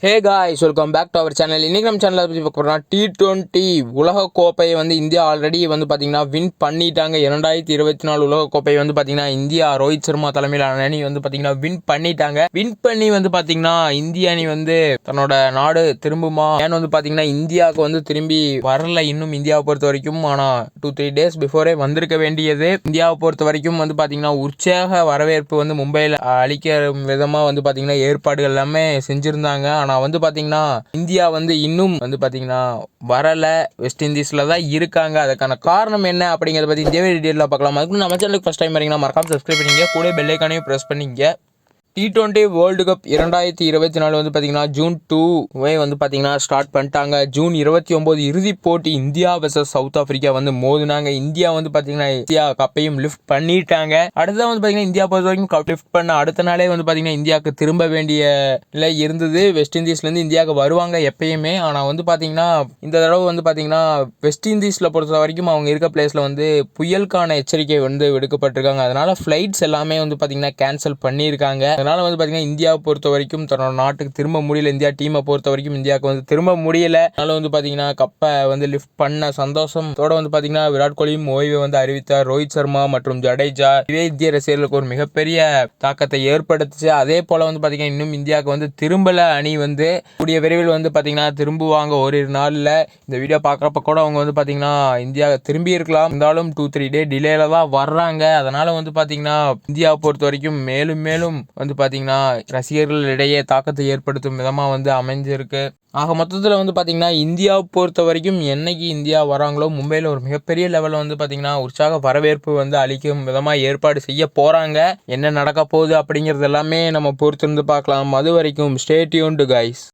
Hey guys, welcome back to our channel. இன்னைக்கு நம்ம சேனலில் பற்றி பார்க்க போகிறோம்னா T20 உலகக்கோப்பையை இந்தியா ஆல்ரெடி பார்த்தீங்கன்னா வின் பண்ணிட்டாங்க. 2024 உலகக்கோப்பை பார்த்தீங்கன்னா இந்தியா ரோஹித் சர்மா தலைமையிலான அணி பார்த்தீங்கன்னா வின் பண்ணிட்டாங்க. வின் பண்ணி பார்த்தீங்கன்னா இந்திய அணி தன்னோட நாடு திரும்புமா ஏன்னு பார்த்தீங்கன்னா இந்தியாவுக்கு திரும்பி வரல இன்னும் இந்தியாவை பொறுத்த வரைக்கும். ஆனால் 2-3 டேஸ் பிஃபோரே வந்திருக்க வேண்டியது. இந்தியாவை பொறுத்த வரைக்கும் பார்த்தீங்கன்னா உற்சாக வரவேற்பு மும்பையில் அளிக்கிற விதமாக பார்த்தீங்கன்னா ஏற்பாடுகள் எல்லாமே செஞ்சுருந்தாங்க. ஆனால் பார்த்தீங்கன்னா இந்தியா இன்னும் பார்த்தீங்கன்னா வரல, வெஸ்ட் இண்டீஸ்ல தான் இருக்காங்க. அதுக்கான காரணம் என்ன அப்படிங்கிறத பற்றி இந்த வீடியோவில் பார்க்கலாம். அதுக்கு நம்ம சேனலுக்கு ஃபர்ஸ்ட் டைம் வரீங்கன்னா மறக்காம சப்ஸ்கிரைப் பண்ணிங்க, கூட பெல் ஐகானையும் பிரஸ் பண்ணிங்க. T20 வேர்ல்டு கப் 2024 பார்த்தீங்கன்னா ஜூன் 2 பார்த்தீங்கன்னா ஸ்டார்ட் பண்ணிட்டாங்க. ஜூன் 29 இறுதிப் போட்டி இந்தியா வெர்சஸ் சவுத் ஆப்பிரிக்கா மோதினாங்க. இந்தியா பார்த்தீங்கன்னா இந்தியா கப்பையும் லிஃப்ட் பண்ணிட்டாங்க. அடுத்ததான் பார்த்தீங்கன்னா இந்தியா பொறுத்த வரைக்கும் கப் லிஃப்ட் பண்ண அடுத்த நாளே பார்த்தீங்கன்னா இந்தியாவுக்கு திரும்ப வேண்டிய நிலை இருந்தது. வெஸ்ட் இண்டீஸ்லேருந்து இந்தியாவுக்கு வருவாங்க எப்பயுமே. ஆனால் பார்த்தீங்கன்னா இந்த தடவை பார்த்தீங்கன்னா வெஸ்ட் இண்டீஸில் பொறுத்த வரைக்கும் அவங்க இருக்க பிளேஸில் புயலுக்கான எச்சரிக்கை விடுக்கப்பட்டிருக்காங்க. அதனால ஃப்ளைட்ஸ் எல்லாமே பார்த்தீங்கன்னா கேன்சல் பண்ணியிருக்காங்க. அதனால பார்த்தீங்கன்னா இந்தியாவை பொறுத்த வரைக்கும் தன்னோட நாட்டுக்கு திரும்ப முடியல. இந்தியா டீமை பொறுத்த வரைக்கும் இந்தியாவுக்கு திரும்ப முடியல. அதனால பார்த்தீங்கன்னா கப்பை லிஃப்ட் பண்ண சந்தோஷத்தோட பார்த்தீங்கன்னா விராட் கோலியும் ஓய்வை அறிவித்தார். ரோஹித் சர்மா மற்றும் ஜடேஜா இதே இந்திய ரசிகர்களுக்கு ஒரு மிகப்பெரிய தாக்கத்தை ஏற்படுத்துச்சு. அதே போல பார்த்தீங்கன்னா இன்னும் இந்தியாவுக்கு திரும்பல அணி கூடிய விரைவில் பார்த்தீங்கன்னா திரும்புவாங்க ஒரு நாளில். இந்த வீடியோ பார்க்குறப்ப கூட அவங்க பார்த்தீங்கன்னா இந்தியா திரும்பி இருக்கலாம். இருந்தாலும் 2-3 டே டிலேல தான் வர்றாங்க. அதனால பார்த்தீங்கன்னா இந்தியாவை பொறுத்த வரைக்கும் மேலும் மேலும் பார்த்தீங்கன்னா ரசிகர்களிடையே தாக்கத்தை ஏற்படுத்தும் விதமாக அமைஞ்சிருக்கு. ஆக மொத்தத்தில் பார்த்தீங்கன்னா இந்தியாவை பொறுத்த வரைக்கும் என்னைக்கு இந்தியா வராங்களோ மும்பையில் ஒரு மிகப்பெரிய லெவலில் பார்த்தீங்கன்னா உற்சாக வரவேற்பு அளிக்கும் விதமாக ஏற்பாடு செய்ய போகிறாங்க. என்ன நடக்க போகுது அப்படிங்கிறது எல்லாமே நம்ம பொறுத்திருந்து பார்க்கலாம். அது வரைக்கும் ஸ்டே டியூன்டு கைஸ்.